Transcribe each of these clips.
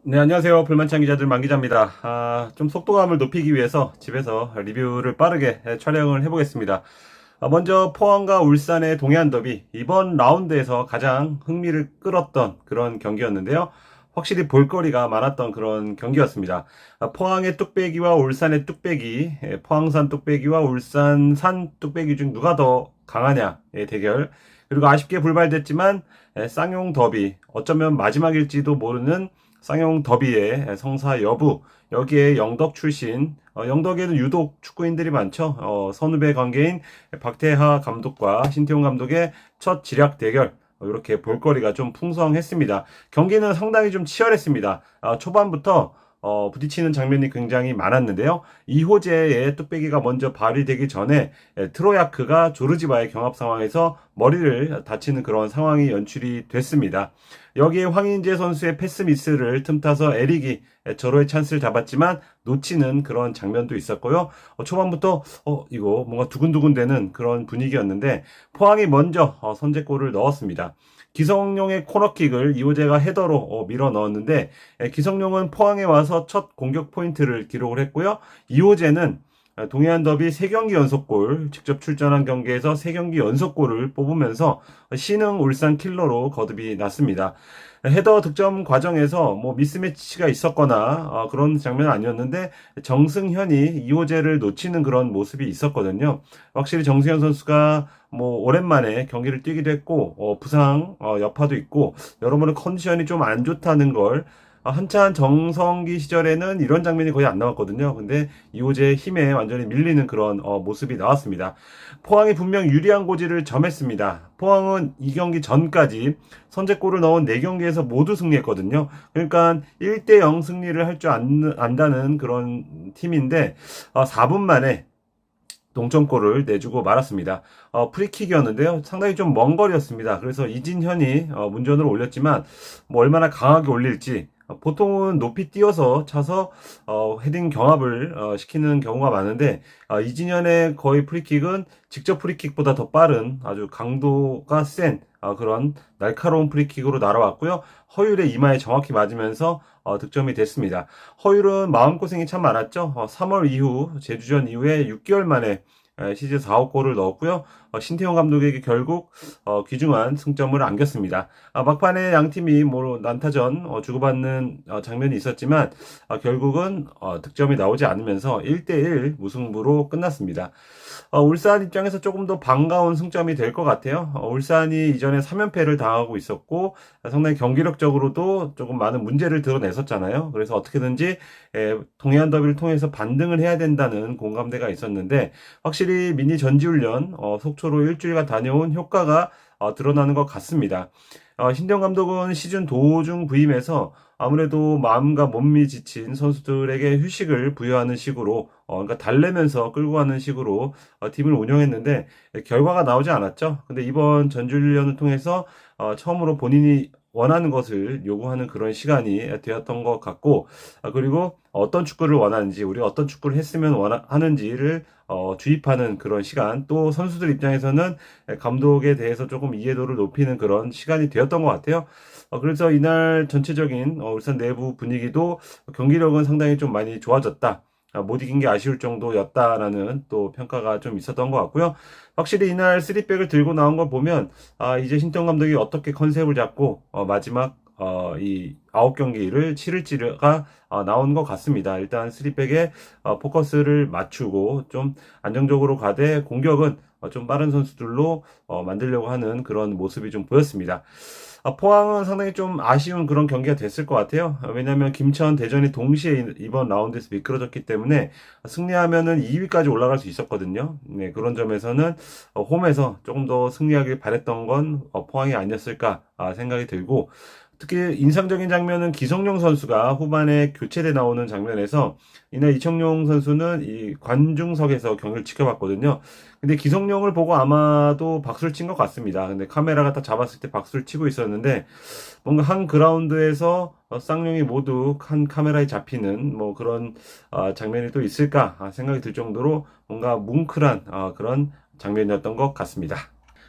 네, 안녕하세요. 불만찬 기자들 만기자입니다. 좀 속도감을 높이기 위해서 집에서 리뷰를 빠르게 촬영을 해보겠습니다. 먼저 포항과 울산의 동해안 더비, 이번 라운드에서 가장 흥미를 끌었던 그런 경기였는데요. 확실히 볼거리가 많았던 그런 경기였습니다. 포항의 뚝배기와 울산의 뚝배기, 포항산 뚝배기와 울산산 뚝배기 중 누가 더 강하냐의 대결, 그리고 아쉽게 불발됐지만 쌍용 더비, 어쩌면 마지막일지도 모르는 쌍용 더비의 성사 여부, 여기에 영덕 출신, 영덕에는 유독 축구인들이 많죠. 선후배 관계인 박태하 감독과 신태용 감독의 첫 지략 대결, 이렇게 볼거리가 좀 풍성했습니다. 경기는 상당히 좀 치열했습니다. 초반부터 부딪히는 장면이 굉장히 많았는데요. 이호재의 뚝배기가 먼저 발휘되기 전에 트로야크가 조르지바의 경합 상황에서 머리를 다치는 그런 상황이 연출이 됐습니다. 여기에 황인재 선수의 패스 미스를 틈타서 에릭이 절호의 찬스를 잡았지만 놓치는 그런 장면도 있었고요. 초반부터 이거 뭔가 두근두근 되는 그런 분위기였는데 포항이 먼저 선제골을 넣었습니다. 기성용의 코너킥을 이호재가 헤더로 밀어 넣었는데 기성용은 포항에 와서 첫 공격 포인트를 기록을 했고요. 이호재는 동해안 더비 3경기 연속골, 직접 출전한 경기에서 3경기 연속골을 뽑으면서 신흥 울산 킬러로 거듭이 났습니다. 헤더 득점 과정에서 뭐 미스매치가 있었거나 그런 장면은 아니었는데 정승현이 이호재를 놓치는 그런 모습이 있었거든요. 확실히 정승현 선수가 뭐 오랜만에 경기를 뛰기도 했고 부상 여파도 있고 여러모로 컨디션이 좀 안 좋다는 걸 한참 정성기 시절에는 이런 장면이 거의 안 나왔거든요. 근데 이호재의 힘에 완전히 밀리는 그런 모습이 나왔습니다. 포항이 분명 유리한 고지를 점했습니다. 포항은 이 경기 전까지 선제골을 넣은 4경기에서 모두 승리했거든요. 그러니까 1대0 승리를 할 줄 안다는 그런 팀인데 4분 만에 동점골을 내주고 말았습니다. 프리킥이었는데요. 상당히 좀 먼 거리였습니다. 그래서 이진현이 문전으로 올렸지만 뭐 얼마나 강하게 올릴지 보통은 높이 뛰어서 차서 헤딩 경합을 시키는 경우가 많은데 이진현의 거의 프리킥은 직접 프리킥보다 더 빠른 아주 강도가 센 그런 날카로운 프리킥으로 날아왔고요. 허율의 이마에 정확히 맞으면서 득점이 됐습니다. 허율은 마음고생이 참 많았죠. 3월 이후 제주전 이후에 6개월 만에 시즌 4호 골을 넣었고요. 신태용 감독에게 결국 귀중한 승점을 안겼습니다. 막판에 양팀이 뭐 난타전 주고받는 장면이 있었지만 결국은 득점이 나오지 않으면서 1대1 무승부로 끝났습니다. 울산 입장에서 조금 더 반가운 승점이 될 것 같아요. 울산이 이전에 3연패를 당하고 있었고 상당히 경기력적으로도 조금 많은 문제를 드러냈었잖아요. 그래서 어떻게든지 동해안 더비를 통해서 반등을 해야 된다는 공감대가 있었는데 확실히 미니 전지훈련 속초로 일주일간 다녀온 효과가 드러나는 것 같습니다. 신대영 감독은 시즌 도중 부임해서 아무래도 마음과 몸이 지친 선수들에게 휴식을 부여하는 식으로 그러니까 달래면서 끌고 가는 식으로 팀을 운영했는데 결과가 나오지 않았죠. 근데 이번 전주훈련을 통해서 처음으로 본인이 원하는 것을 요구하는 그런 시간이 되었던 것 같고 그리고 어떤 축구를 원하는지 우리가 어떤 축구를 했으면 하는지를 주입하는 그런 시간 또 선수들 입장에서는 감독에 대해서 조금 이해도를 높이는 그런 시간이 되었던 것 같아요. 그래서 이날 전체적인 울산 내부 분위기도 경기력은 상당히 좀 많이 좋아졌다. 못 이긴 게 아쉬울 정도였다라는 또 평가가 좀 있었던 것 같고요. 확실히 이날 3백을 들고 나온 걸 보면 이제 신정 감독이 어떻게 컨셉을 잡고 마지막 이 9경기를 치를지가 나온 것 같습니다. 일단 3백에 포커스를 맞추고 좀 안정적으로 가되 공격은 좀 빠른 선수들로 만들려고 하는 그런 모습이 좀 보였습니다. 포항은 상당히 좀 아쉬운 그런 경기가 됐을 것 같아요. 왜냐하면 김천, 대전이 동시에 이번 라운드에서 미끄러졌기 때문에 승리하면은 2위까지 올라갈 수 있었거든요. 네, 그런 점에서는 홈에서 조금 더 승리하길 바랬던 건 포항이 아니었을까 생각이 들고 특히 인상적인 장면은 기성용 선수가 후반에 교체돼 나오는 장면에서 이날 이청용 선수는 이 관중석에서 경기를 지켜봤거든요. 근데 기성용을 보고 아마도 박수를 친 것 같습니다. 근데 카메라가 딱 잡았을 때 박수를 치고 있었는데 뭔가 한 그라운드에서 쌍용이 모두 한 카메라에 잡히는 뭐 그런 장면이 또 있을까 생각이 들 정도로 뭔가 뭉클한 그런 장면이었던 것 같습니다.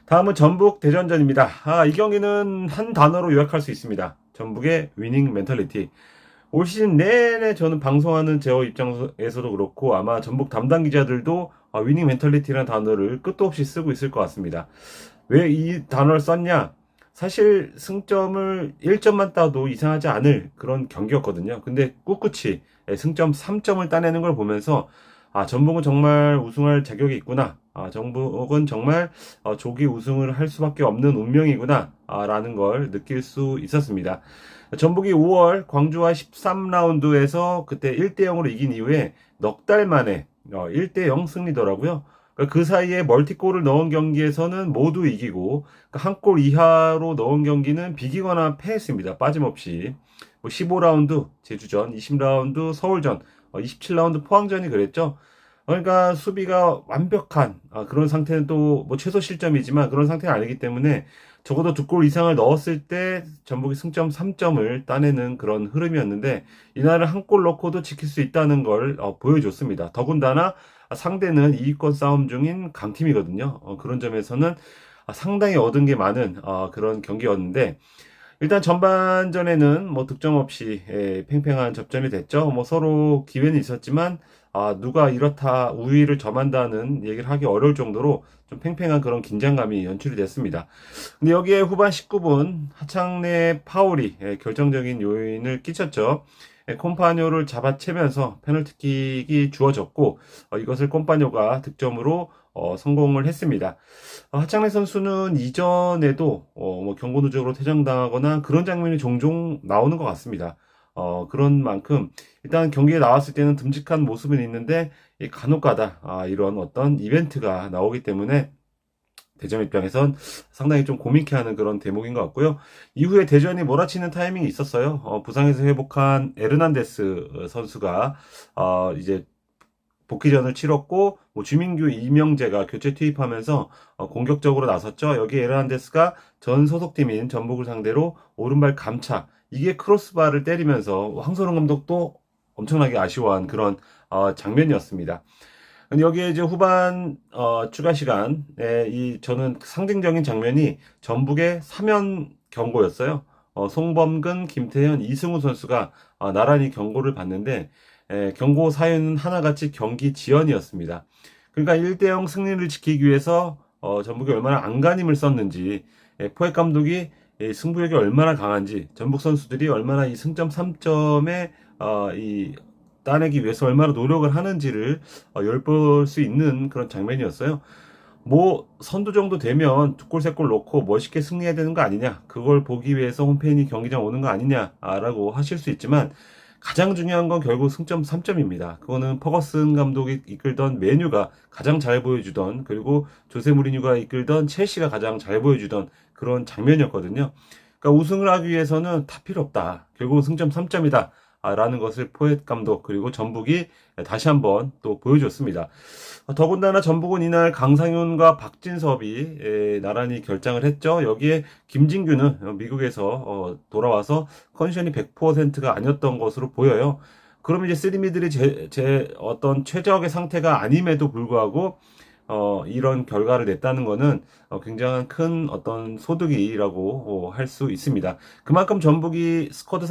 다음은 전북 대전전입니다. 이 경기는 한 단어로 요약할 수 있습니다. 전북의 위닝 멘탈리티. 올 시즌 내내 저는 방송하는 제어 입장에서도 그렇고 아마 전북 담당 기자들도 위닝 멘탈리티라는 단어를 끝도 없이 쓰고 있을 것 같습니다. 왜 이 단어를 썼냐? 사실 승점을 1점만 따도 이상하지 않을 그런 경기였거든요. 근데 꿋꿋이 승점 3점을 따내는 걸 보면서 전북은 정말 우승할 자격이 있구나. 전북은 정말 조기 우승을 할 수밖에 없는 운명이구나. 라는 걸 느낄 수 있었습니다. 전북이 5월 광주와 13라운드에서 그때 1대0으로 이긴 이후에 넉 달 만에 1대0 승리더라고요. 그 사이에 멀티골을 넣은 경기에서는 모두 이기고 한 골 이하로 넣은 경기는 비기거나 패했습니다. 빠짐없이. 15라운드 제주전, 20라운드 서울전, 27라운드 포항전이 그랬죠. 그러니까 수비가 완벽한 그런 상태는 또 뭐 최소 실점이지만 그런 상태는 아니기 때문에 적어도 2골 이상을 넣었을 때 전북이 승점 3점을 따내는 그런 흐름이었는데 이날은 한 골 넣고도 지킬 수 있다는 걸 보여줬습니다. 더군다나 상대는 2위권 싸움 중인 강팀이거든요. 그런 점에서는 상당히 얻은 게 많은 그런 경기였는데 일단 전반전에는 뭐 득점 없이 팽팽한 접전이 됐죠. 뭐 서로 기회는 있었지만 누가 이렇다 우위를 점한다는 얘기를 하기 어려울 정도로 좀 팽팽한 그런 긴장감이 연출이 됐습니다. 근데 여기에 후반 19분 하창래 파울이 결정적인 요인을 끼쳤죠. 콤파뇨를 잡아채면서 페널티킥이 주어졌고 이것을 콤파뇨가 득점으로 성공을 했습니다. 하창래 선수는 이전에도 뭐 경고 누적으로 퇴장당하거나 그런 장면이 종종 나오는 것 같습니다. 그런 만큼 일단 경기에 나왔을 때는 듬직한 모습은 있는데 간혹가다 이런 어떤 이벤트가 나오기 때문에 대전 입장에선 상당히 좀 고민케 하는 그런 대목인 것 같고요. 이후에 대전이 몰아치는 타이밍이 있었어요. 부상에서 회복한 에르난데스 선수가 이제 복귀전을 치렀고 뭐 주민규 이명재가 교체 투입하면서 공격적으로 나섰죠. 여기 에르난데스가 전 소속팀인 전북을 상대로 오른발 감차 이게 크로스바를 때리면서 황선홍 감독도 엄청나게 아쉬워한 그런 장면이었습니다. 근데 여기에 이제 후반 추가 시간에 저는 상징적인 장면이 전북의 3연 경고였어요. 송범근, 김태현, 이승우 선수가 나란히 경고를 받는데 경고 사유는 하나같이 경기 지연이었습니다. 그러니까 1대0 승리를 지키기 위해서 전북이 얼마나 안간힘을 썼는지 포획 감독이 승부욕이 얼마나 강한지 전북 선수들이 얼마나 이 승점 3점에 이 따내기 위해서 얼마나 노력을 하는지를 엿볼 수 있는 그런 장면이었어요. 뭐 선두 정도 되면 2골 3골 넣고 멋있게 승리해야 되는 거 아니냐, 그걸 보기 위해서 홈팬이 경기장 오는 거 아니냐라고 하실 수 있지만 가장 중요한 건 결국 승점 3점입니다. 그거는 퍼거슨 감독이 이끌던 메뉴가 가장 잘 보여주던, 그리고 조세 무리뉴가 이끌던 첼시가 가장 잘 보여주던 그런 장면이었거든요. 그러니까 우승을 하기 위해서는 다 필요 없다, 결국은 승점 3점이다 라는 것을 포획 감독 그리고 전북이 다시 한번 또 보여줬습니다. 더군다나 전북은 이날 강상윤과 박진섭이 나란히 결장을 했죠. 여기에 김진규는 미국에서 돌아와서 컨디션이 100%가 아니었던 것으로 보여요. 그럼 이제 쓰리미들이 제 어떤 최적의 상태가 아님에도 불구하고 이런 결과를 냈다는 것은 굉장한 큰 어떤 소득이라고 할 수 있습니다. 그만큼 전북이 스쿼드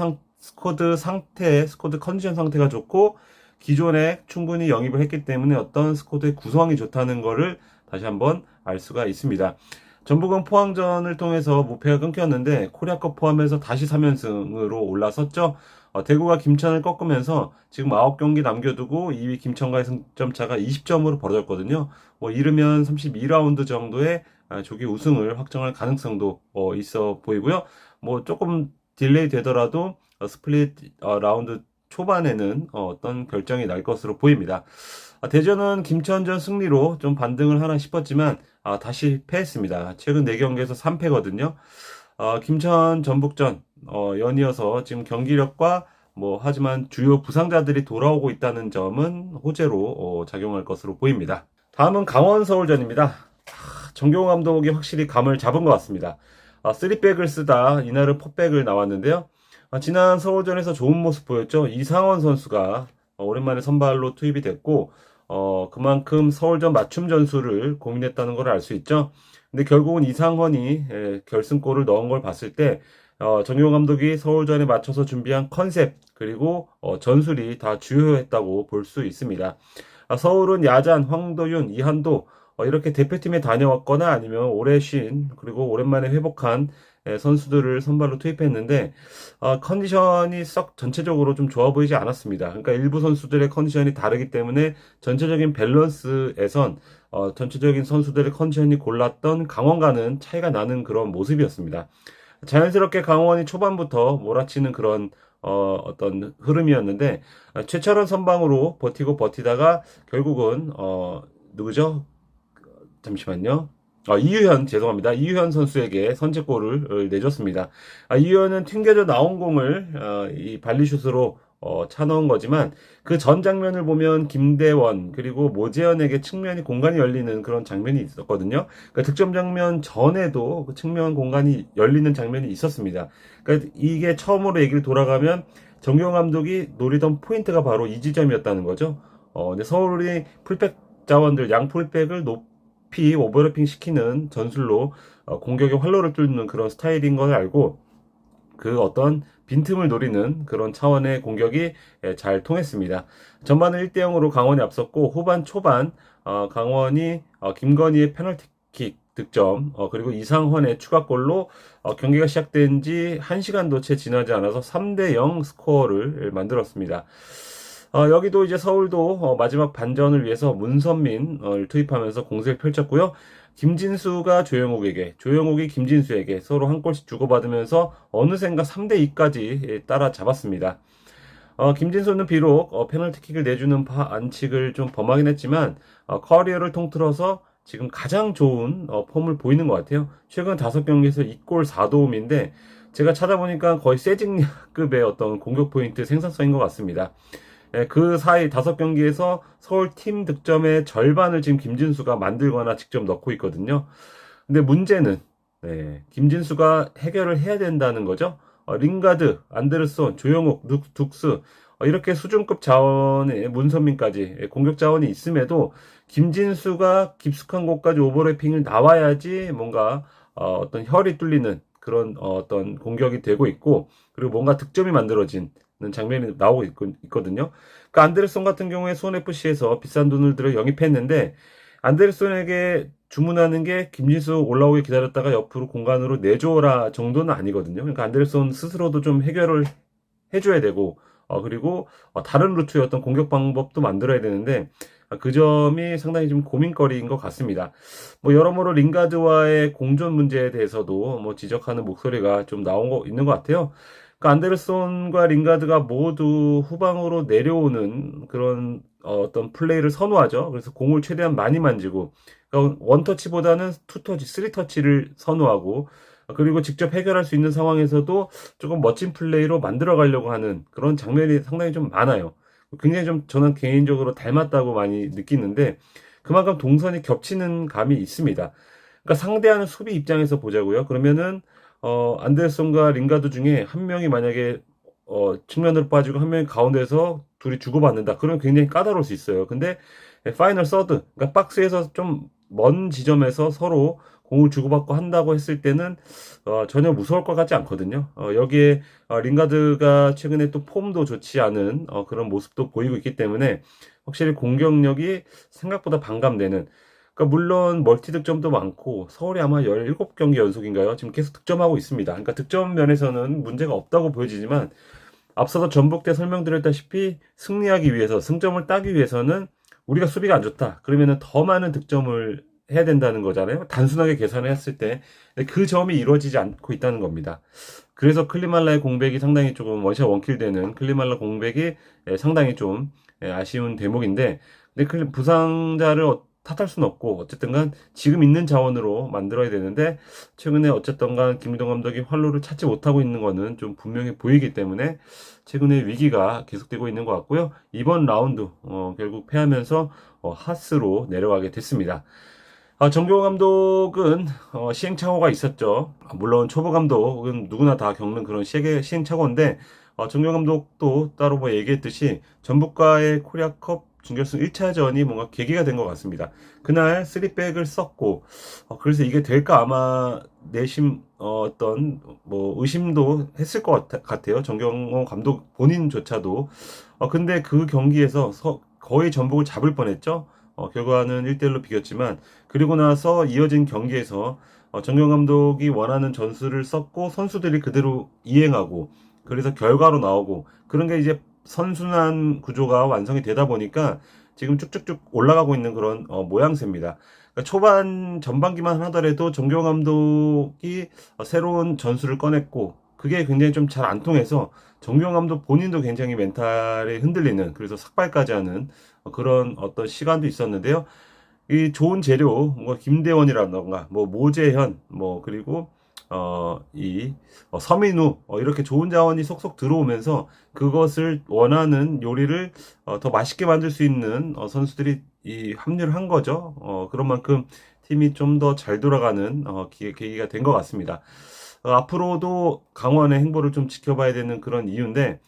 컨디션 상태가 좋고 기존에 충분히 영입을 했기 때문에 어떤 스쿼드의 구성이 좋다는 것을 다시 한번 알 수가 있습니다. 전북은 포항전을 통해서 무패가 끊겼는데 코리아컵 포함해서 다시 3연승으로 올라섰죠. 대구가 김천을 꺾으면서 지금 9경기 남겨두고 2위 김천과의 승점 차가 20점으로 벌어졌거든요. 뭐 이르면 32라운드 정도의 조기 우승을 확정할 가능성도 있어 보이고요. 뭐 조금 딜레이 되더라도 스플릿 라운드 초반에는 어떤 결정이 날 것으로 보입니다. 대전은 김천전 승리로 좀 반등을 하나 싶었지만 다시 패했습니다. 최근 4경기에서 3패거든요. 김천 전북전 연이어서 지금 경기력과 하지만 주요 부상자들이 돌아오고 있다는 점은 호재로 작용할 것으로 보입니다. 다음은 강원 서울전입니다. 정경호 감독이 확실히 감을 잡은 것 같습니다. 3백을 쓰다 이날은 4백을 나왔는데요. 지난 서울전에서 좋은 모습 보였죠. 이상원 선수가 오랜만에 선발로 투입이 됐고 그만큼 서울전 맞춤 전술을 고민했다는 걸 알 수 있죠. 근데 결국은 이상원이 결승골을 넣은 걸 봤을 때 정용 감독이 서울전에 맞춰서 준비한 컨셉 그리고 전술이 다 주요했다고 볼 수 있습니다. 서울은 야잔, 황도윤, 이한도 이렇게 대표팀에 다녀왔거나 아니면 오래 쉰 그리고 오랜만에 회복한 선수들을 선발로 투입했는데 컨디션이 썩 전체적으로 좀 좋아 보이지 않았습니다. 그러니까 일부 선수들의 컨디션이 다르기 때문에 전체적인 밸런스에선 전체적인 선수들의 컨디션이 골랐던 강원과는 차이가 나는 그런 모습이었습니다. 자연스럽게 강원이 초반부터 몰아치는 그런 어떤 흐름이었는데 최철원 선방으로 버티고 버티다가 결국은 누구죠? 잠시만요. 이유현, 죄송합니다. 이유현 선수에게 선제골을 내줬습니다. 이유현은 튕겨져 나온 공을 이 발리슛으로 차 넣은 거지만 그 전 장면을 보면 김대원 그리고 모재현에게 측면이 공간이 열리는 그런 장면이 있었거든요. 그러니까 득점 장면 전에도 그 측면 공간이 열리는 장면이 있었습니다. 그러니까 이게 처음으로 얘기를 돌아가면 정경 감독이 노리던 포인트가 바로 이 지점이었다는 거죠. 근데 서울이 풀백 자원들 양 풀백을 높이 오버래핑 시키는 전술로 공격의 활로를 뚫는 그런 스타일인 걸 알고 그 어떤 빈틈을 노리는 그런 차원의 공격이 잘 통했습니다. 전반은 1대0으로 강원이 앞섰고 후반 초반 강원이 김건희의 페널티킥 득점 그리고 이상헌의 추가골로 경기가 시작된 지 1시간도 채 지나지 않아서 3대0 스코어를 만들었습니다. 여기도 이제 서울도 마지막 반전을 위해서 문선민을 투입하면서 공세를 펼쳤고요. 김진수가 조영욱에게, 조영욱이 김진수에게 서로 한 골씩 주고받으면서 어느샌가 3대2까지 따라잡았습니다. 김진수는 비록 페널티킥을 내주는 안칙을 좀 범하긴 했지만 커리어를 통틀어서 지금 가장 좋은 폼을 보이는 것 같아요. 최근 5경기에서 2골 4도움인데 제가 찾아보니까 거의 세징야급의 어떤 공격 포인트 생산성인 것 같습니다. 그 사이 5경기에서 서울 팀 득점의 절반을 지금 김진수가 만들거나 직접 넣고 있거든요. 근데 문제는 김진수가 해결을 해야 된다는 거죠. 링가드, 안데르손, 조영욱, 둑스 이렇게 수준급 자원의 문선민까지 공격 자원이 있음에도 김진수가 깊숙한 곳까지 오버래핑을 나와야지 뭔가 어떤 혈이 뚫리는 그런 어떤 공격이 되고 있고 그리고 뭔가 득점이 만들어진 장면이 나오고 있거든요. 그러니까 안데르손 같은 경우에 수원FC에서 비싼 돈을 들여 영입했는데 안데르손에게 주문하는 게 김진수 올라오게 기다렸다가 옆으로 공간으로 내줘라 정도는 아니거든요. 그러니까 안데르손 스스로도 좀 해결을 해줘야 되고 그리고 다른 루트의 어떤 공격 방법도 만들어야 되는데 그 점이 상당히 좀 고민거리인 것 같습니다. 뭐 여러모로 링가드와의 공존 문제에 대해서도 뭐 지적하는 목소리가 좀 있는 것 같아요. 그러니까 안데르손과 링가드가 모두 후방으로 내려오는 그런 어떤 플레이를 선호하죠. 그래서 공을 최대한 많이 만지고 그러니까 원터치보다는 투터치, 쓰리터치를 선호하고 그리고 직접 해결할 수 있는 상황에서도 조금 멋진 플레이로 만들어 가려고 하는 그런 장면이 상당히 좀 많아요. 굉장히 좀 저는 개인적으로 닮았다고 많이 느끼는데 그만큼 동선이 겹치는 감이 있습니다. 그러니까 상대하는 수비 입장에서 보자고요. 그러면은 안데르손과 링가드 중에 한 명이 만약에 측면으로 빠지고 한 명이 가운데서 둘이 주고받는다. 그러면 굉장히 까다로울 수 있어요. 근데 파이널 서드, 그러니까 박스에서 좀 먼 지점에서 서로 공을 주고받고 한다고 했을 때는 전혀 무서울 것 같지 않거든요. 여기에 링가드가 최근에 또 폼도 좋지 않은 그런 모습도 보이고 있기 때문에 확실히 공격력이 생각보다 반감되는 그러니까 물론 멀티 득점도 많고 서울이 아마 17경기 연속인가요? 지금 계속 득점하고 있습니다. 그러니까 득점 면에서는 문제가 없다고 보여지지만 앞서서 전북 때 설명드렸다시피 승리하기 위해서 승점을 따기 위해서는 우리가 수비가 안 좋다. 그러면은 더 많은 득점을 해야 된다는 거잖아요. 단순하게 계산을 했을 때 그 점이 이루어지지 않고 있다는 겁니다. 그래서 클리말라의 공백이 상당히 조금 원샷 원킬 되는 클리말라 공백이 상당히 좀 아쉬운 대목인데 근데 부상자를 탓할 수는 없고 어쨌든 간 지금 있는 자원으로 만들어야 되는데 최근에 어쨌든 간 김기동 감독이 활로를 찾지 못하고 있는 거는 좀 분명히 보이기 때문에 최근에 위기가 계속되고 있는 것 같고요. 이번 라운드 결국 패하면서 하스로 내려가게 됐습니다. 정교호 감독은 시행착오가 있었죠. 물론 초보 감독은 누구나 다 겪는 그런 시행착오인데 정교호 감독도 따로 뭐 얘기했듯이 전북과의 코리아컵 준결승 1차전이 뭔가 계기가 된 것 같습니다. 그날 3백을 썼고, 그래서 이게 될까 아마 내심, 어떤, 뭐, 의심도 했을 것 같아요. 정경호 감독 본인조차도. 근데 그 경기에서 거의 전북을 잡을 뻔했죠. 결과는 1대1로 비겼지만, 그리고 나서 이어진 경기에서 정경 감독이 원하는 전술을 썼고, 선수들이 그대로 이행하고, 그래서 결과로 나오고, 그런 게 이제 선순환 구조가 완성이 되다 보니까 지금 쭉쭉쭉 올라가고 있는 그런 모양새입니다. 그러니까 초반 전반기만 하더라도 정교영 감독이 새로운 전술을 꺼냈고 그게 굉장히 좀 잘 안 통해서 정교영 감독 본인도 굉장히 멘탈에 흔들리는 그래서 삭발까지 하는 그런 어떤 시간도 있었는데요. 이 좋은 재료, 뭐 김대원이라던가, 뭐 모재현, 뭐 그리고 서민우 이렇게 좋은 자원이 속속 들어오면서 그것을 원하는 요리를 더 맛있게 만들 수 있는 선수들이 합류를 한 거죠. 그런 만큼 팀이 좀 더 잘 돌아가는 계기가 된 것 같습니다. 앞으로도 강원의 행보를 좀 지켜봐야 되는 그런 이유인데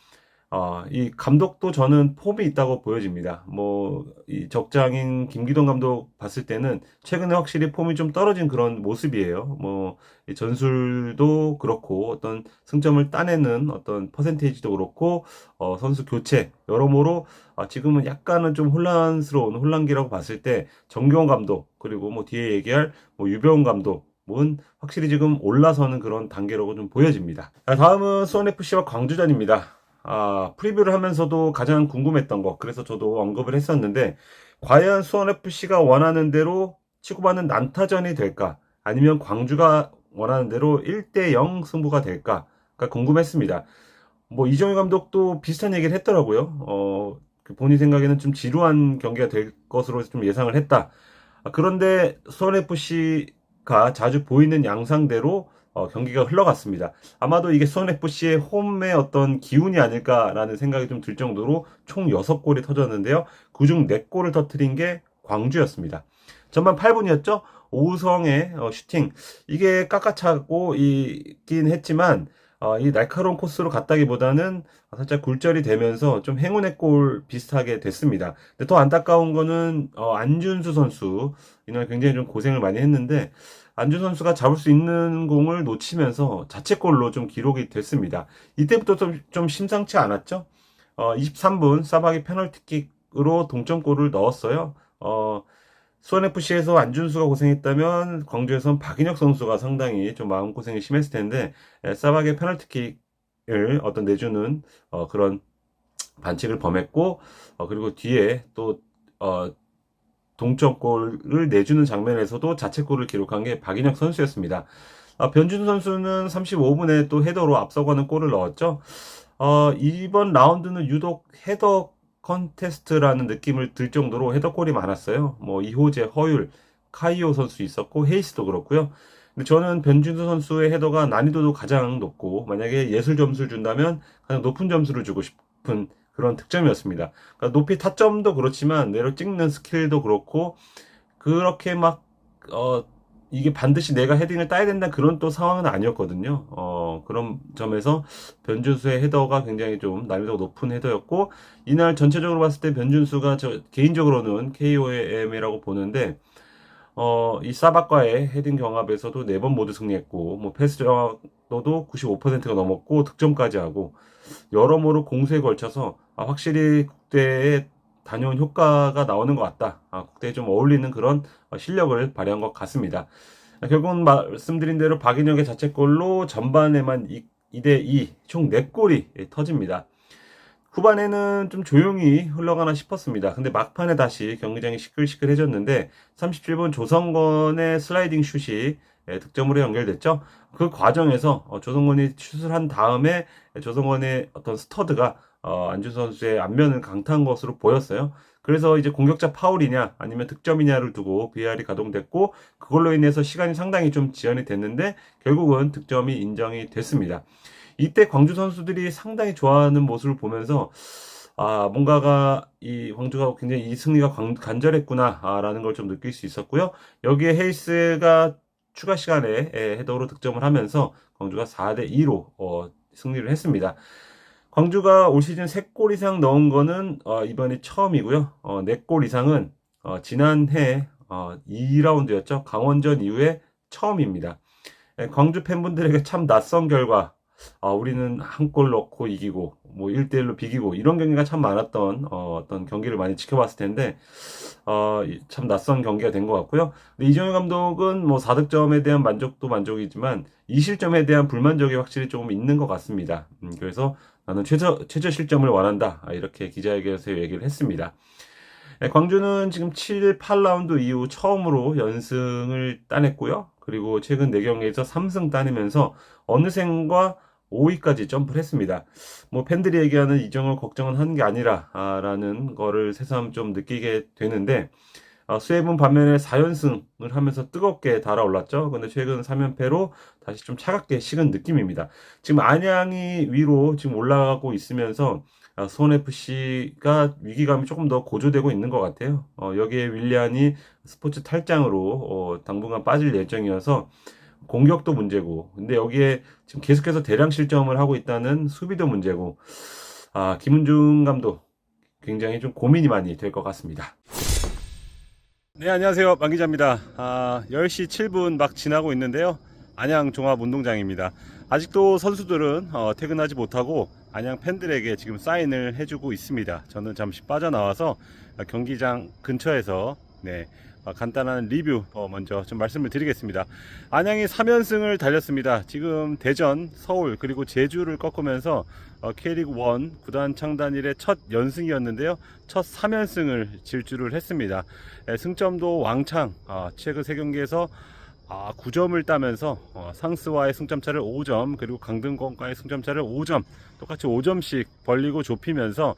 이 감독도 저는 폼이 있다고 보여집니다. 뭐, 이 적장인 김기동 감독 봤을 때는 최근에 확실히 폼이 좀 떨어진 그런 모습이에요. 뭐, 이 전술도 그렇고, 어떤 승점을 따내는 어떤 퍼센테이지도 그렇고, 선수 교체, 여러모로 지금은 약간은 좀 혼란스러운 혼란기라고 봤을 때, 정경원 감독, 그리고 뭐 뒤에 얘기할 뭐 유병훈 감독은 확실히 지금 올라서는 그런 단계라고 좀 보여집니다. 다음은 수원FC와 광주전입니다. 프리뷰를 하면서도 가장 궁금했던 거, 그래서 저도 언급을 했었는데, 과연 수원FC가 원하는 대로 치고받는 난타전이 될까? 아니면 광주가 원하는 대로 1대0 승부가 될까?가 궁금했습니다. 뭐, 이정효 감독도 비슷한 얘기를 했더라고요. 그 본인 생각에는 좀 지루한 경기가 될 것으로 좀 예상을 했다. 그런데 수원FC가 자주 보이는 양상대로 경기가 흘러갔습니다. 아마도 이게 수원FC의 홈의 어떤 기운이 아닐까라는 생각이 좀 들 정도로 총 6골이 터졌는데요. 그중 4골을 터뜨린 게 광주였습니다. 전반 8분이었죠. 오우성의 슈팅. 이게 깎아차고 있긴 했지만 이 날카로운 코스로 갔다기보다는 살짝 굴절이 되면서 좀 행운의 골 비슷하게 됐습니다. 근데 더 안타까운 거는 안준수 선수 이날 굉장히 좀 고생을 많이 했는데 안준수 선수가 잡을 수 있는 공을 놓치면서 자책골로 좀 기록이 됐습니다. 이때부터 좀 심상치 않았죠. 23분 사박이 페널티킥으로 동점골을 넣었어요. 수원FC에서 안준수가 고생했다면 광주에선 박인혁 선수가 상당히 좀 마음고생이 심했을 텐데 사박의 페널티킥을 어떤 내주는 그런 반칙을 범했고 그리고 뒤에 또 동점골을 내주는 장면에서도 자책골을 기록한 게 박인혁 선수였습니다. 변준 선수는 35분에 또 헤더로 앞서가는 골을 넣었죠. 이번 라운드는 유독 헤더 컨테스트라는 느낌을 들 정도로 헤더골이 많았어요. 뭐 이호재, 허율, 카이오 선수 있었고 헤이스도 그렇고요. 근데 저는 변준수 선수의 헤더가 난이도도 가장 높고 만약에 예술 점수를 준다면 가장 높은 점수를 주고 싶은 그런 득점이었습니다. 그러니까 높이 타점도 그렇지만 내려 찍는 스킬도 그렇고 그렇게 막 이게 반드시 내가 헤딩을 따야 된다 그런 또 상황은 아니었거든요. 그런 점에서 변준수의 헤더가 굉장히 좀 난이도가 높은 헤더였고 이날 전체적으로 봤을 때 변준수가 저 개인적으로는 KOM이라고 보는데 이 사박과의 헤딩 경합에서도 4번 모두 승리했고 뭐 패스 정확도도 95%가 넘었고 득점까지 하고 여러모로 공수에 걸쳐서 확실히 국대에 다녀온 효과가 나오는 것 같다. 국대에 좀 어울리는 그런 실력을 발휘한 것 같습니다. 결국은 말씀드린 대로 박인혁의 자책골로 전반에만 2대2 총 4골이 터집니다. 후반에는 좀 조용히 흘러가나 싶었습니다. 근데 막판에 다시 경기장이 시끌시끌해졌는데 37분 조성건의 슬라이딩 슛이 득점으로 연결됐죠. 그 과정에서 조성건이 슛을 한 다음에 조성건의 어떤 스터드가 안준 선수의 안면을 강타한 것으로 보였어요. 그래서 이제 공격자 파울이냐 아니면 득점이냐를 두고 VAR이 가동됐고 그걸로 인해서 시간이 상당히 좀 지연이 됐는데 결국은 득점이 인정이 됐습니다. 이때 광주 선수들이 상당히 좋아하는 모습을 보면서 뭔가가 이 광주가 굉장히 이 승리가 간절했구나라는 걸 좀 느낄 수 있었고요. 여기에 헤이스가 추가 시간에 헤더로 득점을 하면서 광주가 4대2로 승리를 했습니다. 광주가 올 시즌 3골 이상 넣은 거는 이번이 처음이고요. 4골 이상은 지난해 2라운드였죠. 강원전 이후에 처음입니다. 광주 팬분들에게 참 낯선 결과, 우리는 한 골 넣고 이기고, 뭐 1대1로 비기고, 이런 경기가 참 많았던, 어떤 경기를 많이 지켜봤을 텐데, 참 낯선 경기가 된 것 같고요. 근데 이정효 감독은 뭐 4득점에 대한 만족도 만족이지만, 2실점에 대한 불만족이 확실히 조금 있는 것 같습니다. 그래서 나는 최저 실점을 원한다. 이렇게 기자회견에서 얘기를 했습니다. 광주는 지금 7, 8라운드 이후 처음으로 연승을 따냈고요. 그리고 최근 4경기에서 3승 따내면서 어느샌가 5위까지 점프를 했습니다. 뭐 팬들이 얘기하는 이정을 걱정은 하는 게 아니라 라는 거를 새삼 좀 느끼게 되는데, 수해분 반면에 4연승을 하면서 뜨겁게 달아올랐죠. 근데 최근 3연패로 다시 좀 차갑게 식은 느낌입니다. 지금 안양이 위로 지금 올라가고 있으면서 수원FC가 위기감이 조금 더 고조되고 있는 것 같아요. 여기에 윌리안이 스포츠 탈장으로 당분간 빠질 예정이어서 공격도 문제고, 근데 여기에 지금 계속해서 대량 실점을 하고 있다는 수비도 문제고, 김은중 감독 굉장히 좀 고민이 많이 될 것 같습니다. 네, 안녕하세요. 만 기자입니다. 10시 7분 막 지나고 있는데요. 안양 종합운동장입니다. 아직도 선수들은 퇴근하지 못하고 안양 팬들에게 지금 사인을 해주고 있습니다. 저는 잠시 빠져나와서 경기장 근처에서 간단한 리뷰 먼저 좀 말씀을 드리겠습니다. 안양이 3연승을 달렸습니다. 지금 대전, 서울 그리고 제주를 꺾으면서 K리그 1 구단 창단 이래 첫 연승이었는데요. 첫 3연승을 질주를 했습니다. 승점도 왕창 최근 3경기에서 9점을 따면서 상스와의 승점차를 5점, 그리고 강등권과의 승점차를 5점, 똑같이 5점씩 벌리고 좁히면서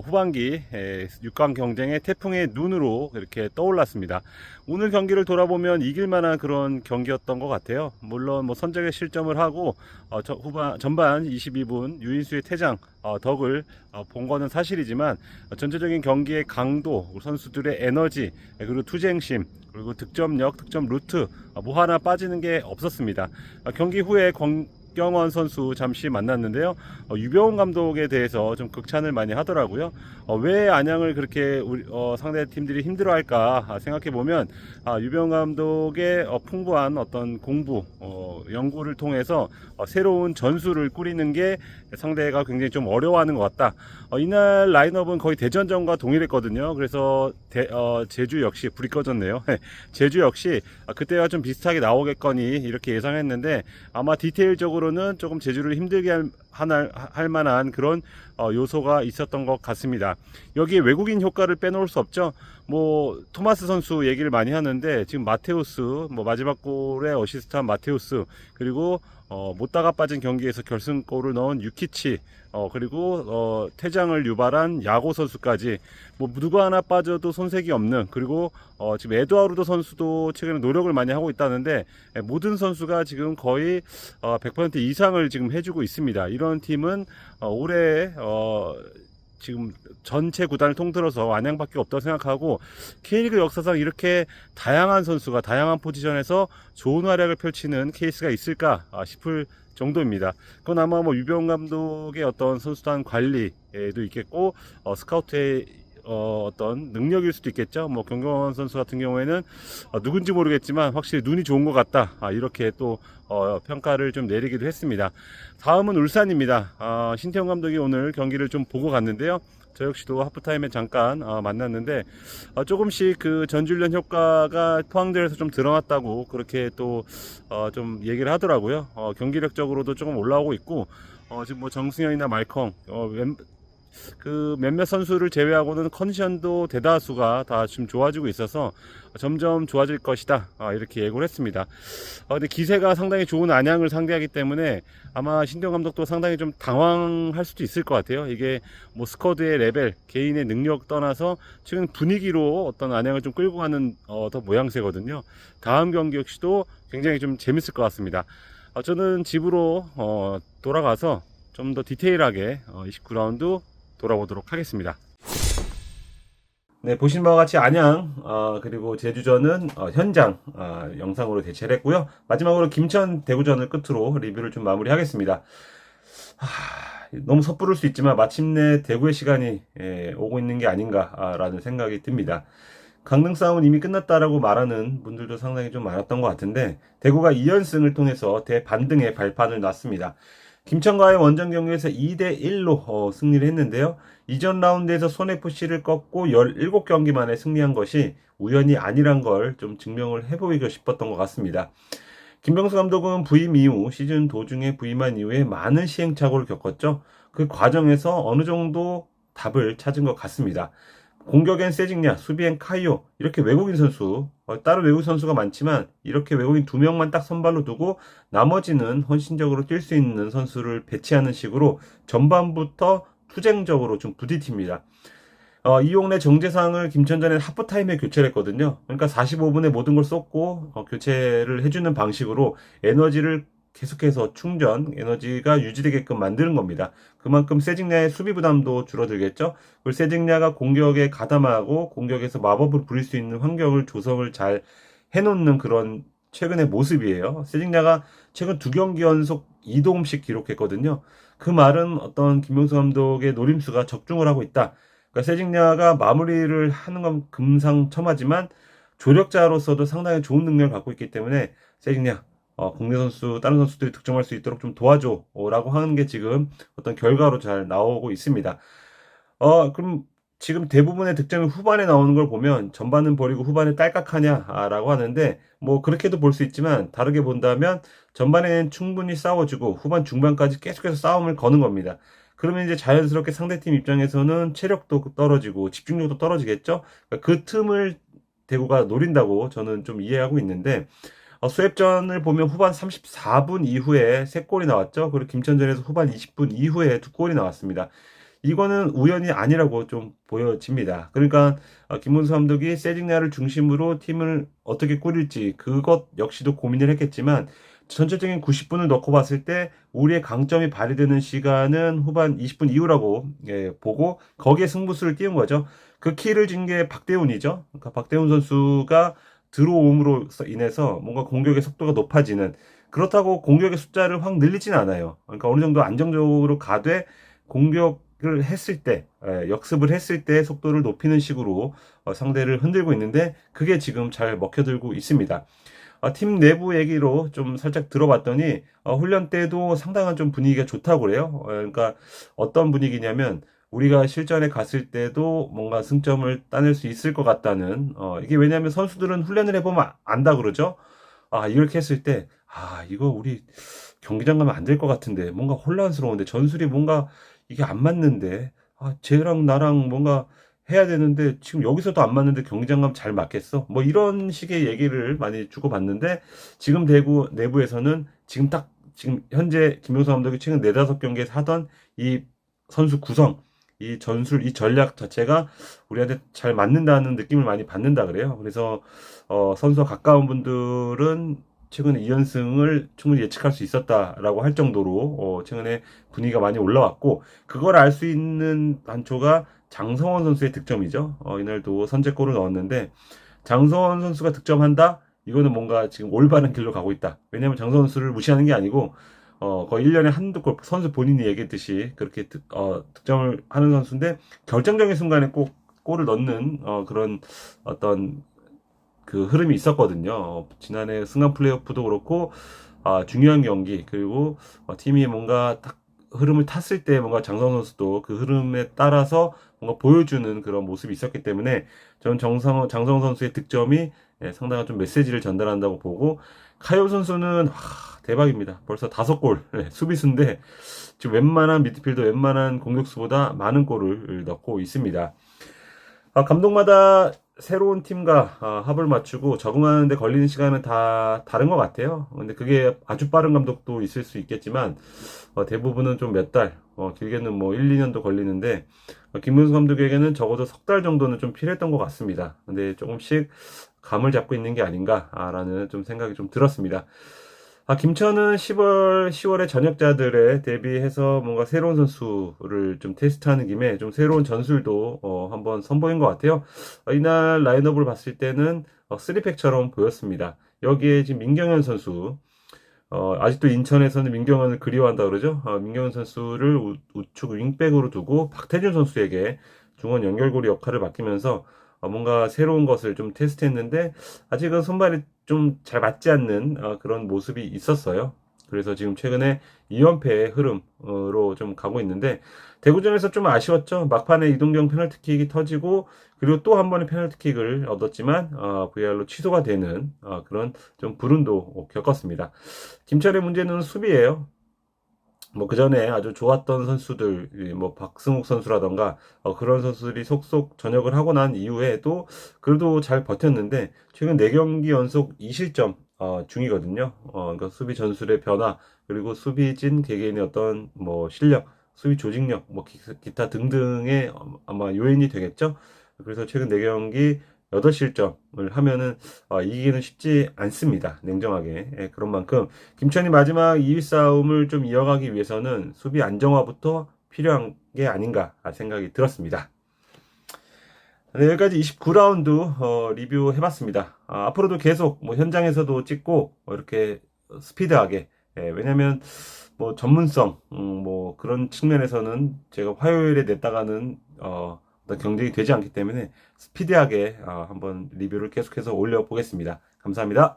후반기 6강 경쟁의 태풍의 눈으로 이렇게 떠올랐습니다. 오늘 경기를 돌아보면 이길만한 그런 경기였던 것 같아요. 물론 뭐 선제의 실점을 하고 전반 22분 유인수의 퇴장 덕을 본 거는 사실이지만, 전체적인 경기의 강도, 선수들의 에너지, 그리고 투쟁심, 그리고 득점력, 득점 루트 뭐 하나 빠지는 게 없었습니다. 경기 후에 경원 선수 잠시 만났는데요. 유병훈 감독에 대해서 좀 극찬을 많이 하더라고요. 왜 안양을 그렇게 상대 팀들이 힘들어할까 생각해보면, 유병훈 감독의 풍부한 어떤 공부, 연구를 통해서 새로운 전술을 꾸리는 게 상대가 굉장히 좀 어려워하는 것 같다. 이날 라인업은 거의 대전전과 동일했거든요. 그래서 제주 역시 불이 꺼졌네요. 제주 역시 그때와 좀 비슷하게 나오겠거니 이렇게 예상했는데, 아마 디테일적으로는 조금 제주를 힘들게 할 만한 그런 요소가 있었던 것 같습니다. 여기에 외국인 효과를 빼놓을 수 없죠. 뭐 토마스 선수 얘기를 많이 하는데, 지금 마테우스, 뭐 마지막 골에 어시스트한 마테우스, 그리고 못다가 빠진 경기에서 결승골을 넣은 유키치, 그리고 퇴장을 유발한 야고 선수까지 뭐 누구 하나 빠져도 손색이 없는, 그리고 지금 에드와르도 선수도 최근에 노력을 많이 하고 있다는데, 모든 선수가 지금 거의 100% 이상을 지금 해주고 있습니다. 이런 팀은 올해 지금 전체 구단을 통틀어서 안양밖에 없다고 생각하고, K리그 역사상 이렇게 다양한 선수가 다양한 포지션에서 좋은 활약을 펼치는 케이스가 있을까 싶을 정도입니다. 그건 아마 뭐 유병훈 감독의 어떤 선수단 관리에도 있겠고, 스카우트의 어떤 능력일 수도 있겠죠. 뭐 경경원 선수 같은 경우에는 누군지 모르겠지만 확실히 눈이 좋은 것 같다, 이렇게 또 평가를 좀 내리기도 했습니다. 다음은 울산입니다. 신태용 감독이 오늘 경기를 좀 보고 갔는데요. 저 역시도 하프타임에 잠깐 만났는데, 조금씩 그 전주련 효과가 포항대에서 좀 드러났다고 그렇게 또 좀 얘기를 하더라고요. 경기력적으로도 조금 올라오고 있고, 지금 뭐 정승현이나 말컹 그 몇몇 선수를 제외하고는 컨디션도 대다수가 다 지금 좋아지고 있어서 점점 좋아질 것이다, 이렇게 예고를 했습니다. 근데 기세가 상당히 좋은 안양을 상대하기 때문에 아마 신대영 감독도 상당히 좀 당황할 수도 있을 것 같아요. 이게 뭐 스쿼드의 레벨, 개인의 능력 떠나서 최근 분위기로 어떤 안양을 좀 끌고 가는 더 모양새거든요. 다음 경기 역시도 굉장히 좀 재밌을 것 같습니다. 저는 집으로 돌아가서 좀 더 디테일하게 29라운드 돌아보도록 하겠습니다. 네, 보신 바와 같이 안양 그리고 제주전은 현장 영상으로 대체를 했고요. 마지막으로 김천 대구전을 끝으로 리뷰를 좀 마무리하겠습니다. 너무 섣부를 수 있지만 마침내 대구의 시간이 오고 있는 게 아닌가라는 생각이 듭니다. 강등 싸움은 이미 끝났다라고 말하는 분들도 상당히 좀 많았던 것 같은데 대구가 2연승을 통해서 대반등의 발판을 놨습니다. 김천과의 원정 경기에서 2대1로 승리를 했는데요. 이전 라운드에서 손FC를 꺾고 17경기 만에 승리한 것이 우연이 아니란 걸 좀 증명을 해보이고 싶었던 것 같습니다. 김병수 감독은 부임 이후 시즌 도중에 부임한 이후에 많은 시행착오를 겪었죠. 그 과정에서 어느 정도 답을 찾은 것 같습니다. 공격엔 세징야, 수비엔 카이오 이렇게 외국인 선수 다른 외국 선수가 많지만 이렇게 외국인 2명만 딱 선발로 두고 나머지는 헌신적으로 뛸 수 있는 선수를 배치하는 식으로 전반부터 투쟁적으로 좀 부딪힙니다. 이용래 정재상을 김천전에 하프타임에 교체를 했거든요. 그러니까 45분에 모든 걸 쏟고 교체를 해주는 방식으로 에너지를 계속해서 충전, 에너지가 유지되게끔 만드는 겁니다. 그만큼 세징야의 수비 부담도 줄어들겠죠. 그리고 세징야가 공격에 가담하고 공격에서 마법을 부릴 수 있는 환경을 조성을 잘 해놓는 그런 최근의 모습이에요. 세징야가 최근 2경기 연속 2도움씩 기록했거든요. 그 말은 어떤 김명수 감독의 노림수가 적중을 하고 있다. 그러니까 세징야가 마무리를 하는 건 금상첨화지만 조력자로서도 상당히 좋은 능력을 갖고 있기 때문에 세징야 국내 선수, 다른 선수들이 득점할 수 있도록 좀 도와줘 라고 하는 게 지금 어떤 결과로 잘 나오고 있습니다. 그럼 지금 대부분의 득점이 후반에 나오는 걸 보면 전반은 버리고 후반에 딸깍하냐라고 하는데 뭐 그렇게도 볼 수 있지만 다르게 본다면 전반에는 충분히 싸워주고 후반 중반까지 계속해서 싸움을 거는 겁니다. 그러면 이제 자연스럽게 상대팀 입장에서는 체력도 떨어지고 집중력도 떨어지겠죠? 그러니까 그 틈을 대구가 노린다고 저는 좀 이해하고 있는데 수협전을 보면 후반 34분 이후에 3골이 나왔죠. 그리고 김천전에서 후반 20분 이후에 2골이 나왔습니다. 이거는 우연이 아니라고 좀 보여집니다. 그러니까 김문수 감독이 세징야를 중심으로 팀을 어떻게 꾸릴지 그것 역시도 고민을 했겠지만 전체적인 90분을 넣고 봤을 때 우리의 강점이 발휘되는 시간은 후반 20분 이후라고 보고 거기에 승부수를 띄운 거죠. 그 키를 진 게 박대훈이죠. 그러니까 박대훈 선수가 들어옴으로 인해서 뭔가 공격의 속도가 높아지는 그렇다고 공격의 숫자를 확 늘리진 않아요. 그러니까 어느 정도 안정적으로 가되 공격을 했을 때 역습을 했을 때 속도를 높이는 식으로 상대를 흔들고 있는데 그게 지금 잘 먹혀들고 있습니다. 팀 내부 얘기로 좀 살짝 들어봤더니 훈련 때도 상당한 좀 분위기가 좋다고 그래요. 그러니까 어떤 분위기냐면 우리가 실전에 갔을 때도 뭔가 승점을 따낼 수 있을 것 같다는 이게 왜냐하면 선수들은 훈련을 해보면 안다 그러죠. 이렇게 했을 때 이거 우리 경기장 가면 안 될 것 같은데 뭔가 혼란스러운데 전술이 뭔가 이게 안 맞는데 쟤랑 나랑 뭔가 해야 되는데 지금 여기서도 안 맞는데 경기장 가면 잘 맞겠어? 뭐 이런 식의 얘기를 많이 주고받는데 지금 대구 내부에서는 지금 현재 김용수 감독이 최근 4-5경기에서 하던 이 선수 구성 이 전술, 이 전략 자체가 우리한테 잘 맞는다는 느낌을 많이 받는다 그래요. 그래서 선수와 가까운 분들은 최근에 2연승을 충분히 예측할 수 있었다라고 할 정도로 최근에 분위기가 많이 올라왔고 그걸 알 수 있는 단초가 장성원 선수의 득점이죠. 이날도 선제골을 넣었는데 장성원 선수가 득점한다? 이거는 뭔가 지금 올바른 길로 가고 있다. 왜냐하면 장성원 선수를 무시하는 게 아니고 거의 1년에 한두 골, 선수 본인이 얘기했듯이 그렇게 득점을 하는 선수인데 결정적인 순간에 꼭 골을 넣는 그런 어떤 그 흐름이 있었거든요. 지난해 승강 플레이오프도 그렇고 중요한 경기 그리고 팀이 뭔가 딱 흐름을 탔을 때 뭔가 장성원 선수도 그 흐름에 따라서 뭔가 보여주는 그런 모습이 있었기 때문에 저는 장성원 선수의 득점이 상당한 좀 메시지를 전달한다고 보고 카이오 선수는 대박입니다. 벌써 5골 수비수인데 지금 웬만한 미드필더 웬만한 공격수보다 많은 골을 넣고 있습니다. 감독마다 새로운 팀과 합을 맞추고 적응하는데 걸리는 시간은 다 다른 것 같아요. 근데 그게 아주 빠른 감독도 있을 수 있겠지만 대부분은 좀 몇 달, 길게는 뭐 1, 2년도 걸리는데 김문수 감독에게는 적어도 3달 정도는 좀 필요했던 것 같습니다. 근데 조금씩 감을 잡고 있는 게 아닌가라는 좀 생각이 좀 들었습니다. 김천은 10월에 전역자들에 대비해서 뭔가 새로운 선수를 좀 테스트하는 김에 좀 새로운 전술도 한번 선보인 것 같아요. 이날 라인업을 봤을 때는 3팩처럼 보였습니다. 여기에 지금 민경현 선수, 아직도 인천에서는 민경은을 그리워한다 그러죠. 민경은 선수를 우측 윙백으로 두고 박태준 선수에게 중원 연결고리 역할을 맡기면서 뭔가 새로운 것을 좀 테스트했는데 아직은 손발이 좀 잘 맞지 않는 그런 모습이 있었어요. 그래서 지금 최근에 2연패의 흐름으로 좀 가고 있는데 대구전에서 좀 아쉬웠죠. 막판에 이동경 페널티킥이 터지고 그리고 또 한 번의 페널티킥을 얻었지만 VR로 취소가 되는 그런 좀 불운도 겪었습니다. 김철의 문제는 수비예요. 뭐 그 전에 아주 좋았던 선수들, 뭐 박승욱 선수라던가 그런 선수들이 속속 전역을 하고 난 이후에도 그래도 잘 버텼는데 최근 4경기 연속 2실점 중이거든요. 그러니까 수비 전술의 변화 그리고 수비진 개개인의 어떤 뭐 실력, 수비 조직력, 뭐 기타 등등의 아마 요인이 되겠죠. 그래서 최근 4경기 8실점을 하면은 이기기는 쉽지 않습니다. 냉정하게. 예, 그런 만큼 김천이 마지막 2위 싸움을 좀 이어가기 위해서는 수비 안정화부터 필요한 게 아닌가 생각이 들었습니다. 네, 여기까지 29라운드 리뷰해봤습니다. 앞으로도 계속 뭐 현장에서도 찍고 이렇게 스피드하게 왜냐면 뭐 전문성 뭐 그런 측면에서는 제가 화요일에 냈다가는 어떤 경쟁이 되지 않기 때문에 스피디하게 한번 리뷰를 계속해서 올려보겠습니다. 감사합니다.